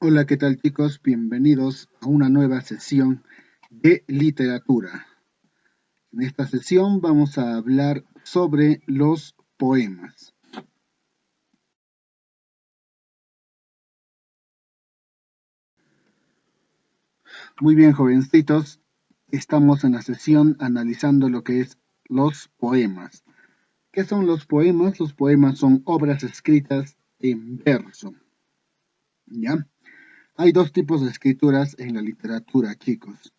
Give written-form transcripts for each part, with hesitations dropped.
Hola, ¿qué tal chicos? Bienvenidos a una nueva sesión de literatura. En esta sesión vamos a hablar sobre los poemas. Muy bien, jovencitos, estamos en la sesión analizando lo que es los poemas. ¿Qué son los poemas? Los poemas son obras escritas en verso, ¿ya? Hay dos tipos de escrituras en la literatura, chicos.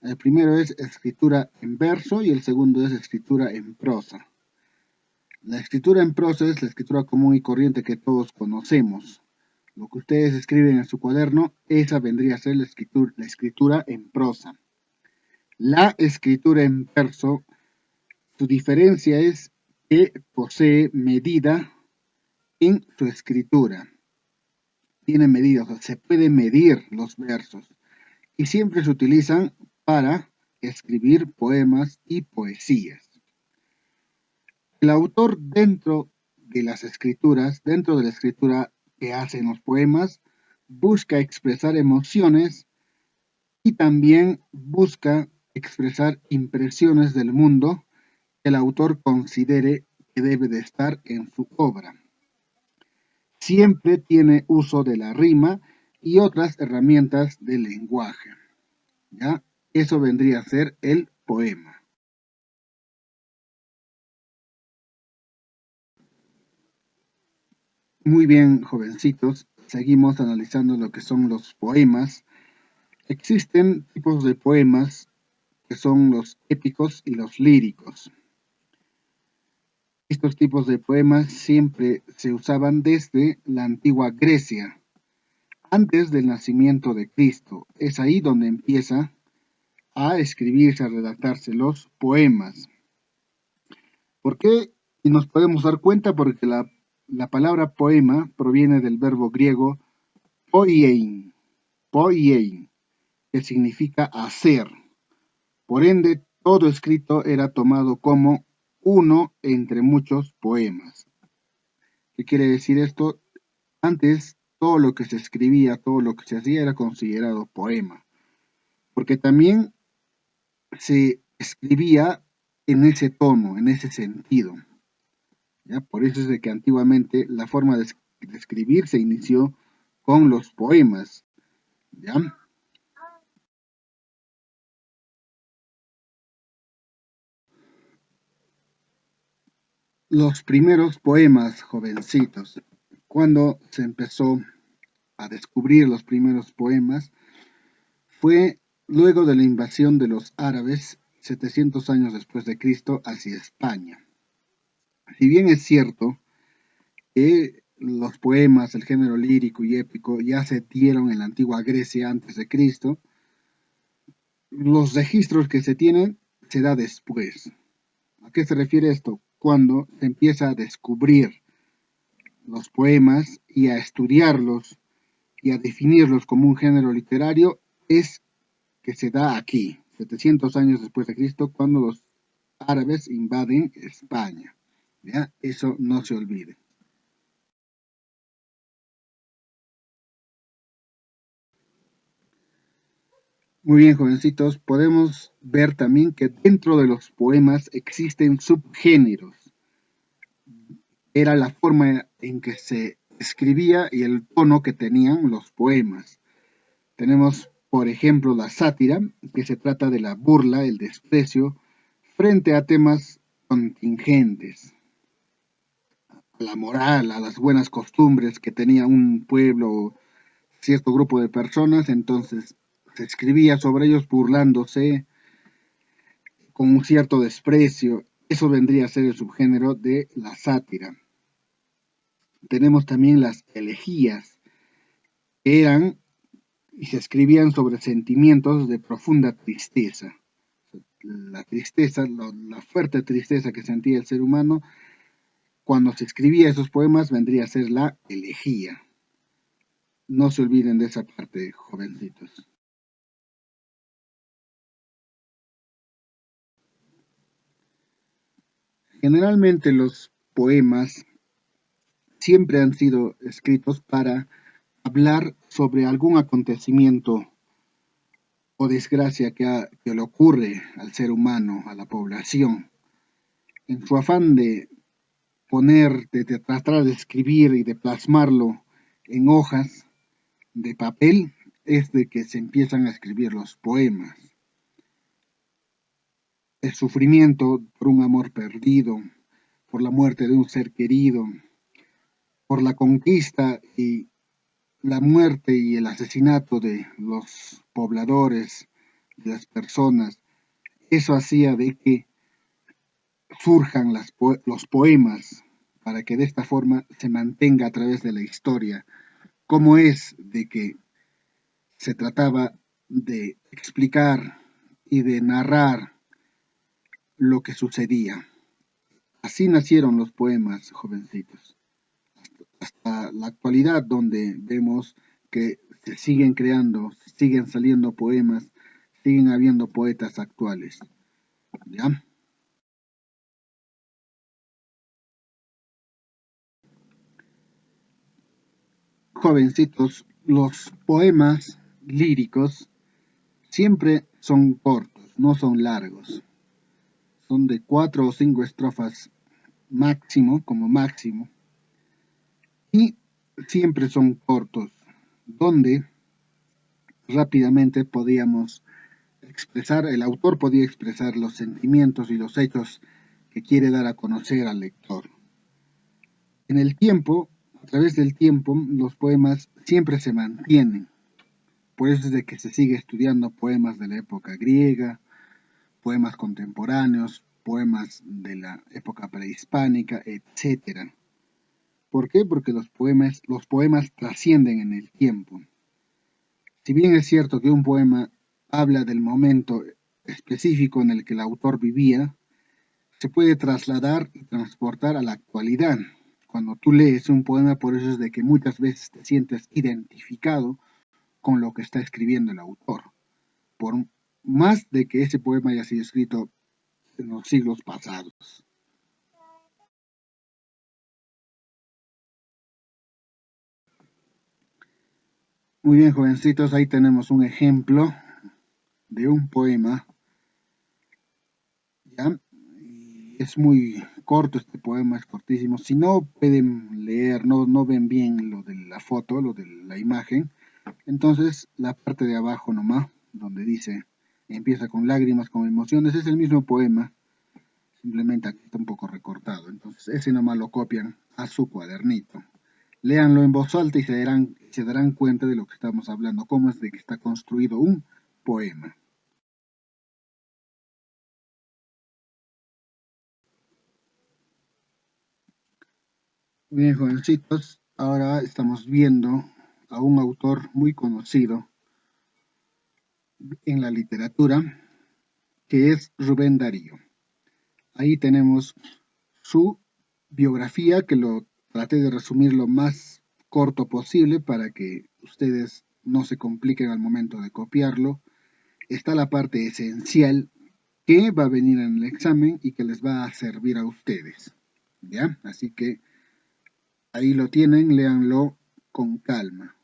El primero es escritura en verso y el segundo es escritura en prosa. La escritura en prosa es la escritura común y corriente que todos conocemos. Lo que ustedes escriben en su cuaderno, esa vendría a ser la escritura en prosa. La escritura en verso, su diferencia es que posee medida en su escritura. Tiene medida, o sea, se puede medir los versos y siempre se utilizan para escribir poemas y poesías. El autor dentro de la escritura que hace en los poemas, busca expresar emociones y también busca expresar impresiones del mundo que el autor considere que debe de estar en su obra. Siempre tiene uso de la rima y otras herramientas del lenguaje, ¿ya? Eso vendría a ser el poema. Muy bien, jovencitos, seguimos analizando lo que son los poemas. Existen tipos de poemas que son los épicos y los líricos. Estos tipos de poemas siempre se usaban desde la antigua Grecia, antes del nacimiento de Cristo. Es ahí donde empieza a escribirse, a redactarse los poemas. ¿Por qué? Y nos podemos dar cuenta porque la palabra poema proviene del verbo griego poiein, poiein, que significa hacer. Por ende, todo escrito era tomado como uno entre muchos poemas. ¿Qué quiere decir esto? Antes, todo lo que se escribía, todo lo que se hacía era considerado poema, porque también se escribía en ese tono, en ese sentido. ¿Ya? Por eso es de que antiguamente la forma de escribir se inició con los poemas. ¿Ya? Los primeros poemas, jovencitos, cuando se empezó a descubrir los primeros poemas, fue luego de la invasión de los árabes 700 años después de Cristo hacia España. Si bien es cierto que los poemas, el género lírico y épico ya se dieron en la antigua Grecia antes de Cristo, los registros que se tienen se da después. ¿A qué se refiere esto? Cuando se empieza a descubrir los poemas y a estudiarlos y a definirlos como un género literario, es que se da aquí, 700 años después de Cristo, cuando los árabes invaden España. ¿Ya? Eso no se olvide. Muy bien, jovencitos, podemos ver también que dentro de los poemas existen subgéneros. Era la forma en que se escribía y el tono que tenían los poemas. Tenemos, por ejemplo, la sátira, que se trata de la burla, el desprecio, frente a temas contingentes, a la moral, a las buenas costumbres que tenía un pueblo o cierto grupo de personas, entonces se escribía sobre ellos burlándose con un cierto desprecio. Eso vendría a ser el subgénero de la sátira. Tenemos también las elegías, que eran y se escribían sobre sentimientos de profunda tristeza. La tristeza, la fuerte tristeza que sentía el ser humano, cuando se escribía esos poemas vendría a ser la elegía. No se olviden de esa parte, jovencitos. Generalmente los poemas siempre han sido escritos para hablar sobre algún acontecimiento o desgracia que le ocurre al ser humano, a la población. En su afán de de tratar de escribir y de plasmarlo en hojas de papel, es de que se empiezan a escribir los poemas. El sufrimiento por un amor perdido, por la muerte de un ser querido, por la conquista y la muerte y el asesinato de los pobladores, de las personas. Eso hacía de que surjan los poemas para que de esta forma se mantenga a través de la historia cómo es de que se trataba de explicar y de narrar lo que sucedía. Así nacieron los poemas, jovencitos, hasta la actualidad donde vemos que se siguen creando, siguen saliendo poemas, siguen habiendo poetas actuales. ¿Ya? Jovencitos, los poemas líricos siempre son cortos, no son largos. Son de 4 o 5 estrofas máximo, como máximo, y siempre son cortos, donde rápidamente podíamos expresar, el autor podía expresar los sentimientos y los hechos que quiere dar a conocer al lector. En el tiempo, a través del tiempo, los poemas siempre se mantienen. Por eso es de que se sigue estudiando poemas de la época griega, poemas contemporáneos, poemas de la época prehispánica, etcétera. ¿Por qué? Porque los poemas trascienden en el tiempo. Si bien es cierto que un poema habla del momento específico en el que el autor vivía, se puede trasladar y transportar a la actualidad. Cuando tú lees un poema, por eso es de que muchas veces te sientes identificado con lo que está escribiendo el autor, por más de que ese poema haya sido escrito en los siglos pasados. Muy bien, jovencitos, ahí tenemos un ejemplo de un poema, ¿ya? Y es muy corto este poema, es cortísimo. Si no pueden leer, no ven bien lo de la foto, lo de la imagen, entonces la parte de abajo nomás, donde dice, empieza con lágrimas, con emociones, es el mismo poema, simplemente aquí está un poco recortado. Entonces ese nomás lo copian a su cuadernito. Léanlo en voz alta y se darán cuenta de lo que estamos hablando, cómo es de que está construido un poema. Bien, jovencitos, ahora estamos viendo a un autor muy conocido en la literatura, que es Rubén Darío. Ahí tenemos su biografía, que lo traté de resumir lo más corto posible para que ustedes no se compliquen al momento de copiarlo. Está la parte esencial que va a venir en el examen y que les va a servir a ustedes. ¿Ya? Así que ahí lo tienen, léanlo con calma.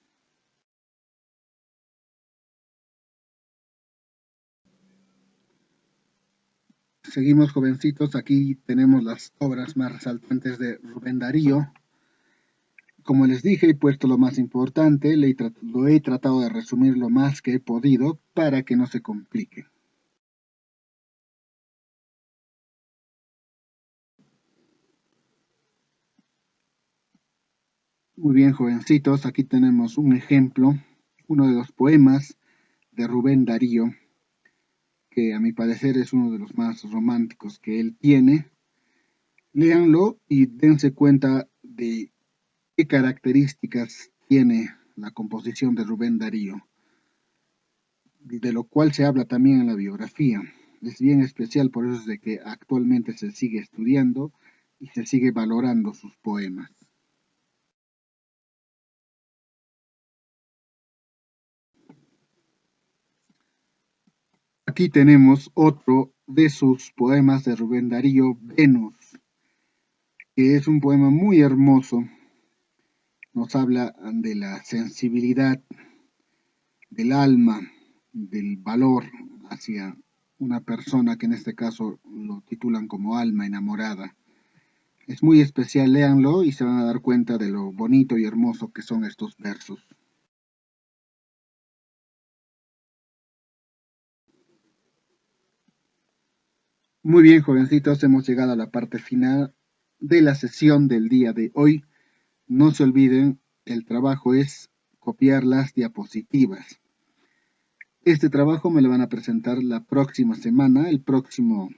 Seguimos, jovencitos, aquí tenemos las obras más resaltantes de Rubén Darío. Como les dije, he puesto lo más importante, lo he tratado de resumir lo más que he podido para que no se complique. Muy bien, jovencitos, aquí tenemos un ejemplo, uno de los poemas de Rubén Darío, que a mi parecer es uno de los más románticos que él tiene. Léanlo y dense cuenta de qué características tiene la composición de Rubén Darío, de lo cual se habla también en la biografía. Es bien especial, por eso es de que actualmente se sigue estudiando y se sigue valorando sus poemas. Aquí tenemos otro de sus poemas de Rubén Darío, Venus, que es un poema muy hermoso nos habla de la sensibilidad del alma, del valor hacia una persona que en este caso lo titulan como alma enamorada. Es muy especial, léanlo y se van a dar cuenta de lo bonito y hermoso que son estos versos. Muy bien, jovencitos, hemos llegado a la parte final de la sesión del día de hoy. No se olviden, el trabajo es copiar las diapositivas. Este trabajo me lo van a presentar la próxima semana, el próximo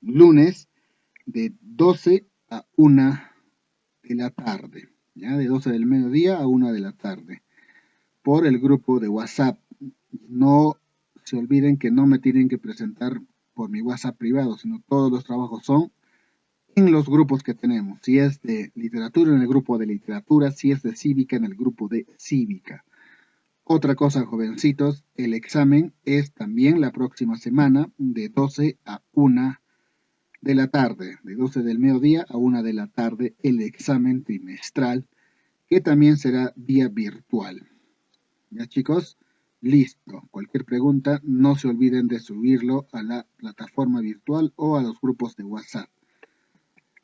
lunes, de 12 a 1 de la tarde, ¿ya? De 12 del mediodía a 1 de la tarde, por el grupo de WhatsApp. No se olviden que no me tienen que presentar por mi WhatsApp privado, sino todos los trabajos son en los grupos que tenemos. Si es de literatura, en el grupo de literatura, si es de cívica, en el grupo de cívica. Otra cosa, jovencitos, el examen es también la próxima semana de 12 a 1 de la tarde, de 12 del mediodía a 1 de la tarde, el examen trimestral, que también será vía virtual. Ya chicos, listo. Cualquier pregunta, no se olviden de subirlo a la plataforma virtual o a los grupos de WhatsApp.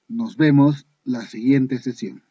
Nos vemos la siguiente sesión.